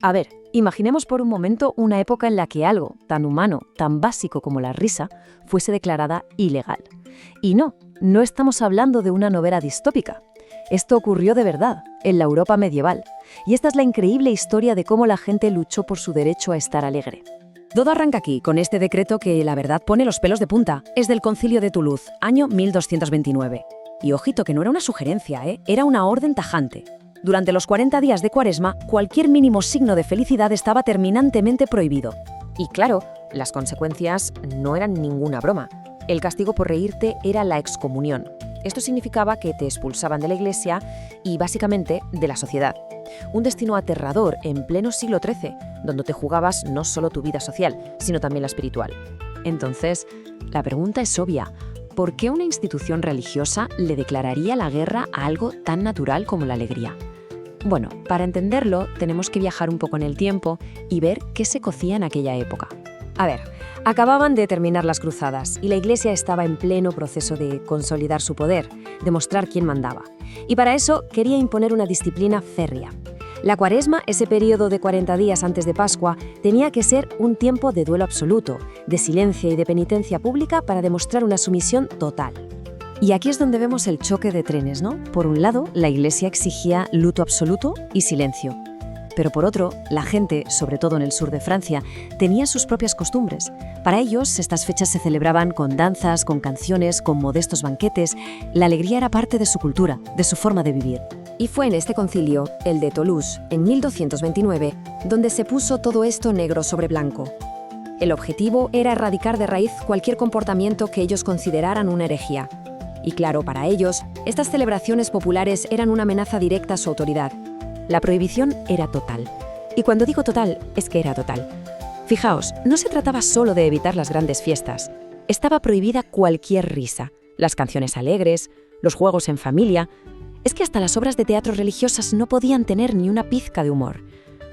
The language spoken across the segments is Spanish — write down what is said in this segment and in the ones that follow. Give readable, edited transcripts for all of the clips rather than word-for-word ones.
A ver, imaginemos por un momento una época en la que algo tan humano, tan básico como la risa, fuese declarada ilegal. Y no estamos hablando de una novela distópica. Esto ocurrió de verdad, en la Europa medieval. Y esta es la increíble historia de cómo la gente luchó por su derecho a estar alegre. Todo arranca aquí, con este decreto que, la verdad, pone los pelos de punta. Es del Concilio de Toulouse, año 1229. Y ojito, que no era una sugerencia, era una orden tajante. Durante los 40 días de Cuaresma, cualquier mínimo signo de felicidad estaba terminantemente prohibido. Y claro, las consecuencias no eran ninguna broma. El castigo por reírte era la excomunión. Esto significaba que te expulsaban de la iglesia y, básicamente, de la sociedad. Un destino aterrador en pleno siglo XIII, donde te jugabas no solo tu vida social, sino también la espiritual. Entonces, la pregunta es obvia. ¿Por qué una institución religiosa le declararía la guerra a algo tan natural como la alegría? Bueno, para entenderlo, tenemos que viajar un poco en el tiempo y ver qué se cocía en aquella época. A ver, acababan de terminar las cruzadas y la Iglesia estaba en pleno proceso de consolidar su poder, de mostrar quién mandaba. Y para eso quería imponer una disciplina férrea. La Cuaresma, ese periodo de 40 días antes de Pascua, tenía que ser un tiempo de duelo absoluto, de silencio y de penitencia pública para demostrar una sumisión total. Y aquí es donde vemos el choque de trenes, ¿no? Por un lado, la Iglesia exigía luto absoluto y silencio. Pero por otro, la gente, sobre todo en el sur de Francia, tenía sus propias costumbres. Para ellos, estas fechas se celebraban con danzas, con canciones, con modestos banquetes. La alegría era parte de su cultura, de su forma de vivir. Y fue en este concilio, el de Toulouse, en 1229, donde se puso todo esto negro sobre blanco. El objetivo era erradicar de raíz cualquier comportamiento que ellos consideraran una herejía. Y claro, para ellos, estas celebraciones populares eran una amenaza directa a su autoridad. La prohibición era total. Y cuando digo total, es que era total. Fijaos, no se trataba solo de evitar las grandes fiestas. Estaba prohibida cualquier risa, las canciones alegres, los juegos en familia. Es que hasta las obras de teatro religiosas no podían tener ni una pizca de humor.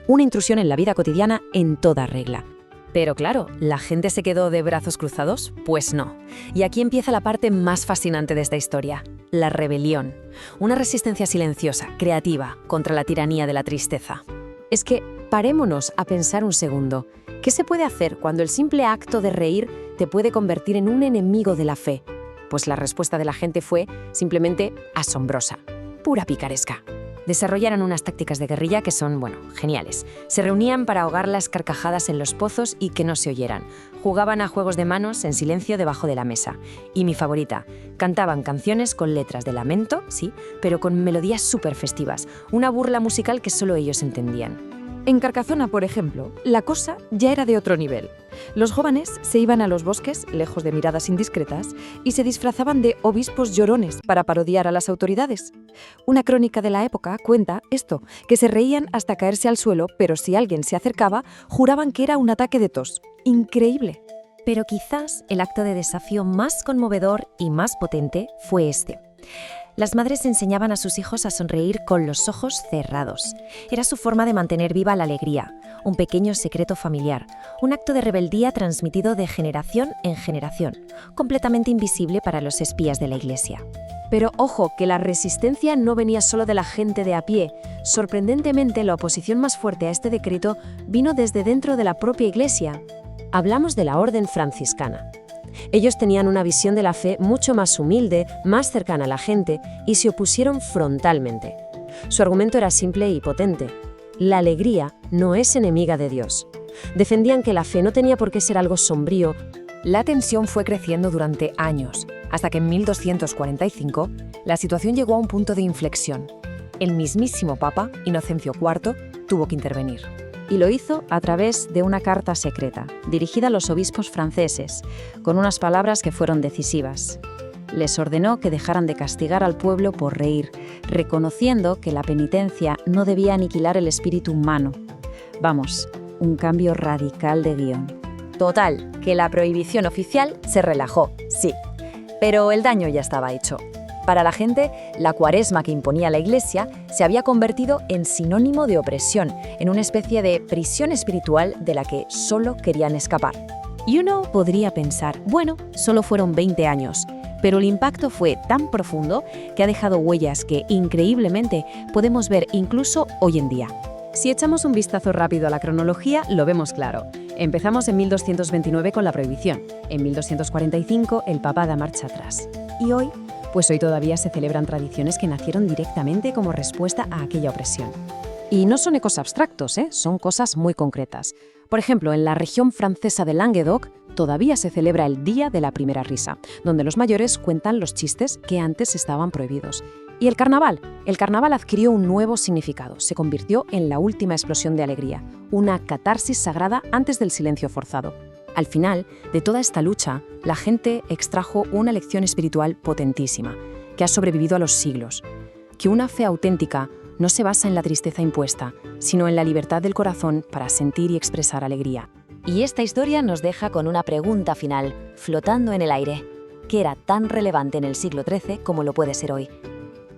Una intrusión en la vida cotidiana en toda regla. Pero claro, ¿la gente se quedó de brazos cruzados? Pues no. Y aquí empieza la parte más fascinante de esta historia, la rebelión. Una resistencia silenciosa, creativa, contra la tiranía de la tristeza. Es que parémonos a pensar un segundo. ¿Qué se puede hacer cuando el simple acto de reír te puede convertir en un enemigo de la fe? Pues la respuesta de la gente fue simplemente asombrosa, pura picaresca. Desarrollaron unas tácticas de guerrilla que son, geniales. Se reunían para ahogar las carcajadas en los pozos y que no se oyeran. Jugaban a juegos de manos en silencio debajo de la mesa. Y mi favorita, cantaban canciones con letras de lamento, sí, pero con melodías súper festivas. Una burla musical que solo ellos entendían. En Carcazona, por ejemplo, la cosa ya era de otro nivel. Los jóvenes se iban a los bosques, lejos de miradas indiscretas, y se disfrazaban de obispos llorones para parodiar a las autoridades. Una crónica de la época cuenta esto, que se reían hasta caerse al suelo, pero si alguien se acercaba, juraban que era un ataque de tos. Increíble. Pero quizás el acto de desafío más conmovedor y más potente fue este. Las madres enseñaban a sus hijos a sonreír con los ojos cerrados. Era su forma de mantener viva la alegría, un pequeño secreto familiar, un acto de rebeldía transmitido de generación en generación, completamente invisible para los espías de la Iglesia. Pero ojo, que la resistencia no venía solo de la gente de a pie. Sorprendentemente, la oposición más fuerte a este decreto vino desde dentro de la propia Iglesia. Hablamos de la Orden Franciscana. Ellos tenían una visión de la fe mucho más humilde, más cercana a la gente, y se opusieron frontalmente. Su argumento era simple y potente. La alegría no es enemiga de Dios. Defendían que la fe no tenía por qué ser algo sombrío. La tensión fue creciendo durante años, hasta que en 1245 la situación llegó a un punto de inflexión. El mismísimo Papa, Inocencio IV, tuvo que intervenir. Y lo hizo a través de una carta secreta, dirigida a los obispos franceses, con unas palabras que fueron decisivas. Les ordenó que dejaran de castigar al pueblo por reír, reconociendo que la penitencia no debía aniquilar el espíritu humano. Vamos, un cambio radical de guión. Total, que la prohibición oficial se relajó, sí, pero el daño ya estaba hecho. Para la gente, la Cuaresma que imponía la Iglesia se había convertido en sinónimo de opresión, en una especie de prisión espiritual de la que solo querían escapar. Y uno podría pensar, solo fueron 20 años, pero el impacto fue tan profundo que ha dejado huellas que, increíblemente, podemos ver incluso hoy en día. Si echamos un vistazo rápido a la cronología, lo vemos claro. Empezamos en 1229 con la prohibición, en 1245 el Papa da marcha atrás. ¿Y hoy? Pues hoy todavía se celebran tradiciones que nacieron directamente como respuesta a aquella opresión. Y no son ecos abstractos, son cosas muy concretas. Por ejemplo, en la región francesa de Languedoc todavía se celebra el Día de la Primera Risa, donde los mayores cuentan los chistes que antes estaban prohibidos. Y el carnaval adquirió un nuevo significado, se convirtió en la última explosión de alegría, una catarsis sagrada antes del silencio forzado. Al final, de toda esta lucha, la gente extrajo una lección espiritual potentísima, que ha sobrevivido a los siglos, que una fe auténtica no se basa en la tristeza impuesta, sino en la libertad del corazón para sentir y expresar alegría. Y esta historia nos deja con una pregunta final, flotando en el aire. ¿Qué era tan relevante en el siglo XIII como lo puede ser hoy?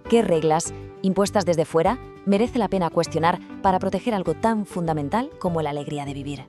¿Qué reglas, impuestas desde fuera, merece la pena cuestionar para proteger algo tan fundamental como la alegría de vivir?